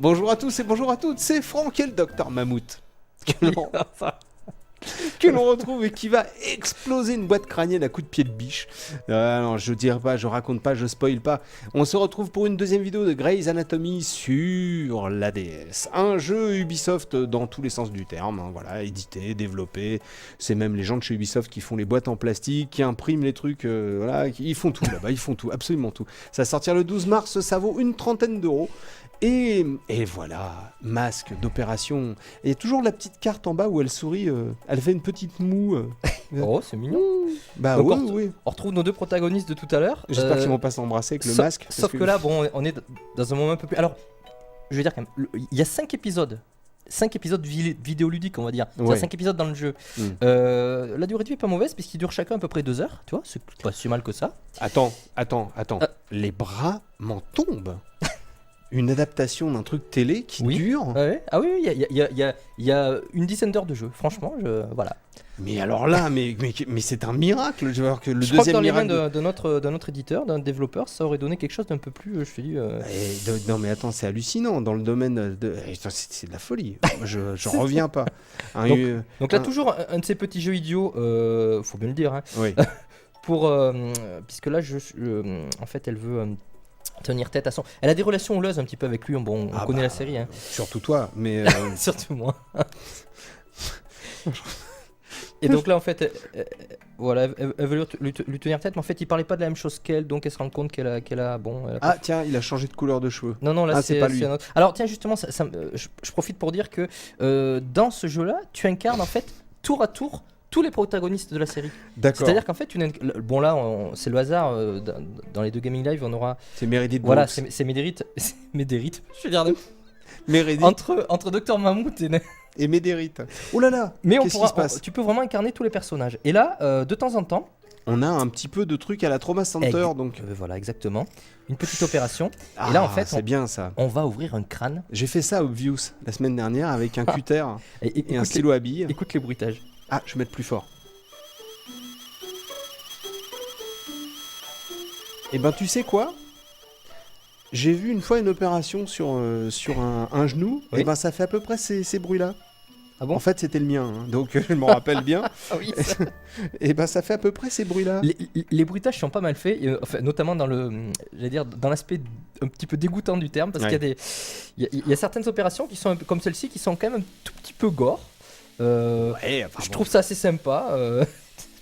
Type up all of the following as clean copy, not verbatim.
Bonjour à tous et bonjour à toutes, c'est Franck et le Docteur Mammouth. Que l'on retrouve et qui va exploser une boîte crânienne à coups de pied de biche. Non, je dirais pas, je raconte pas, je spoil pas. On se retrouve pour une deuxième vidéo de Grey's Anatomy sur la DS. Un jeu Ubisoft dans tous les sens du terme, hein, voilà, édité, développé. C'est même les gens de chez Ubisoft qui font les boîtes en plastique, qui impriment les trucs, voilà, ils font tout là-bas, ils font tout, absolument tout. Ça va sortir le 12 mars, ça vaut une trentaine d'euros. Et voilà, masque d'opération. Et il y a toujours la petite carte en bas où elle sourit, elle fait une petite moue. Oh, c'est mignon. Bah Donc, oui, oui. On retrouve nos deux protagonistes de tout à l'heure. J'espère qu'ils vont pas s'embrasser avec le masque. Sauf que là, bon, on est dans un moment un peu plus. Alors, je vais dire quand même, il y a 5 épisodes. 5 épisodes vidéoludiques, on va dire. Ouais. 5 épisodes dans le jeu. La durée de vie est pas mauvaise, puisqu'ils durent chacun à peu près 2 heures. Tu vois, c'est pas si mal que ça. Attends. Les bras m'en tombent. Une adaptation d'un truc télé qui dure. Ouais. Ah oui, il y a une dizaine d'heures de jeu. Franchement, voilà. Mais alors là, mais c'est un miracle. Je veux dire que le je crois que deuxième dans les mains miracle. de notre éditeur, d'un développeur, ça aurait donné quelque chose d'un peu plus. Je te dis. Non mais attends, c'est hallucinant dans le domaine de. C'est de la folie. Je reviens pas. Donc là, toujours un de ces petits jeux idiots. Faut bien le dire. Hein, oui. Puisque là, en fait, elle veut. Tenir tête à son. Elle a des relations houleuses un petit peu avec lui. Bon, on connaît la série. Hein. Surtout toi, mais. Surtout moi. Et donc là, en fait, voilà, elle veut lui tenir tête, mais en fait, il parlait pas de la même chose qu'elle, donc elle se rend compte qu'elle a. Bon. Ah, tiens, il a changé de couleur de cheveux. Non, là, c'est pas lui. un autre. Alors, tiens, justement, je profite pour dire que dans ce jeu-là, tu incarnes en fait tour à tour tous les protagonistes de la série. D'accord. C'est-à-dire qu'en fait, bon là, c'est le hasard. Dans les deux gaming live, on aura. C'est Meredith. Voilà, c'est Médérite. Médérite. Je vais dire. Meredith. Entre Docteur Mammouth et Médérite. Oh là là. Mais qu'est-ce qui se passe ? tu peux vraiment incarner tous les personnages. Et là, de temps en temps, on a un petit peu de trucs à la Trauma Center, donc. Voilà, exactement. Une petite opération. Ah, et là, en fait, c'est bien ça. On va ouvrir un crâne. J'ai fait ça à Obvious la semaine dernière avec un cutter et un stylo à billes. Écoute les bruitages. Ah, je vais mettre plus fort. Et ben tu sais quoi ? J'ai vu une fois une opération sur un genou, et ben ça fait à peu près ces bruits-là. Ah bon ? En fait c'était le mien, hein, donc je m'en rappelle bien. Ah oui. Et ben ça fait à peu près ces bruits-là. Les bruitages sont pas mal faits, enfin, notamment dans dans l'aspect un petit peu dégoûtant du terme, parce qu'il y a certaines opérations qui sont comme celle-ci qui sont quand même un tout petit peu gore. Je trouve ça assez sympa.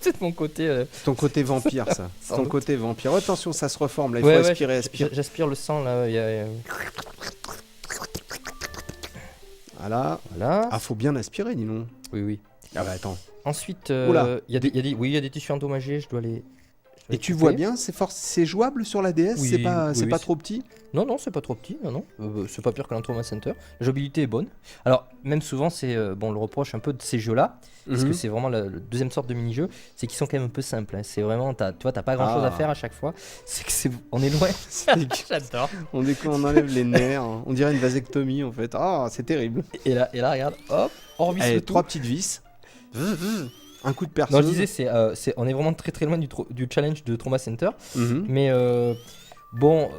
C'est mon côté. Ton côté vampire, ça. Ton côté vampire. Oh, attention, ça se reforme là. Il faut aspirer. J'aspire le sang là. Voilà. Ah, faut bien aspirer, dis donc. Oui. Ah bah attends. Ensuite, il y a des tissus endommagés. Je dois les. Et tu vois bien, c'est jouable sur la DS, oui, c'est pas trop petit. Non, c'est pas trop petit, non. C'est pas pire que l'Trauma Center. La jouabilité est bonne. Alors, même souvent, c'est le reproche un peu de ces jeux-là, parce que c'est vraiment la deuxième sorte de mini-jeu, c'est qu'ils sont quand même un peu simples. Hein. C'est vraiment, tu vois, t'as pas grand-chose à faire à chaque fois. On est loin. J'adore. On enlève les nerfs, hein. On dirait une vasectomie en fait. Ah, c'est terrible. Et là, regarde, hop, on revisse le tout. 3 petites vis. Un coup de perceuse. Non, je disais, on est vraiment très très loin du challenge de Trauma Center. Mais bon.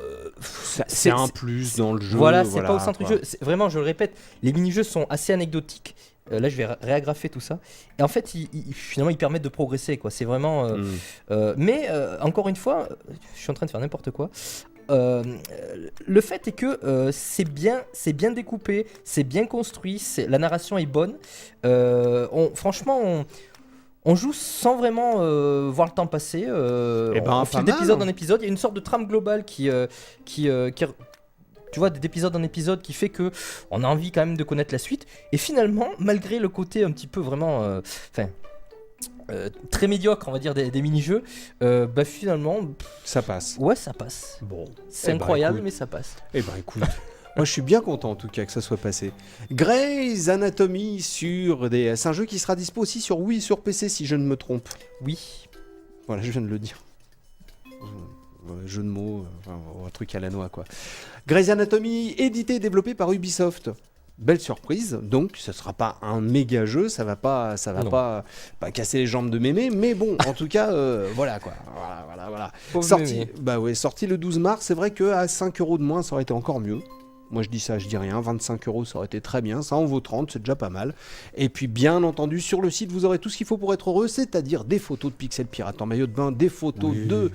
C'est un plus dans le jeu. Voilà, c'est pas au centre du jeu. Vraiment, je le répète, les mini-jeux sont assez anecdotiques. Là, je vais réagrafer tout ça. Et en fait, finalement, ils permettent de progresser, quoi. C'est vraiment. Mais encore une fois, je suis en train de faire n'importe quoi. Le fait est que c'est bien découpé, c'est bien construit, la narration est bonne. Franchement, on joue sans vraiment voir le temps passer. On file d'épisode en épisode. Il y a une sorte de trame globale qui tu vois, d'épisode en épisode qui fait que on a envie quand même de connaître la suite. Et finalement, malgré le côté un petit peu vraiment, très médiocre, on va dire, des mini-jeux, finalement, ça passe. Ouais, ça passe. Bon, c'est incroyable, mais ça passe. Eh ben écoute. Moi je suis bien content en tout cas que ça soit passé. Grey's Anatomy sur DS, un jeu qui sera dispo aussi sur Wii et sur PC si je ne me trompe. Oui. Voilà, je viens de le dire. Jeu de mots, un truc à la noix quoi. Grey's Anatomy, édité et développé par Ubisoft. Belle surprise, donc ce sera pas un méga jeu, ça va pas casser les jambes de mémé, mais bon, en tout cas, voilà quoi. Voilà. Sorti le 12 mars, c'est vrai qu'à 5 € de moins, ça aurait été encore mieux. Moi je dis ça, je dis rien, 25 € ça aurait été très bien, ça en vaut 30, c'est déjà pas mal. Et puis bien entendu sur le site vous aurez tout ce qu'il faut pour être heureux, c'est-à-dire des photos de Pixel Pirate en maillot de bain, des photos de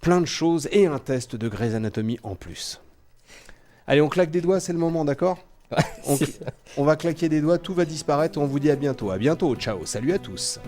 plein de choses et un test de Grey's Anatomy en plus. Allez, on claque des doigts, c'est le moment, d'accord ? on va claquer des doigts, tout va disparaître, on vous dit à bientôt, ciao, salut à tous.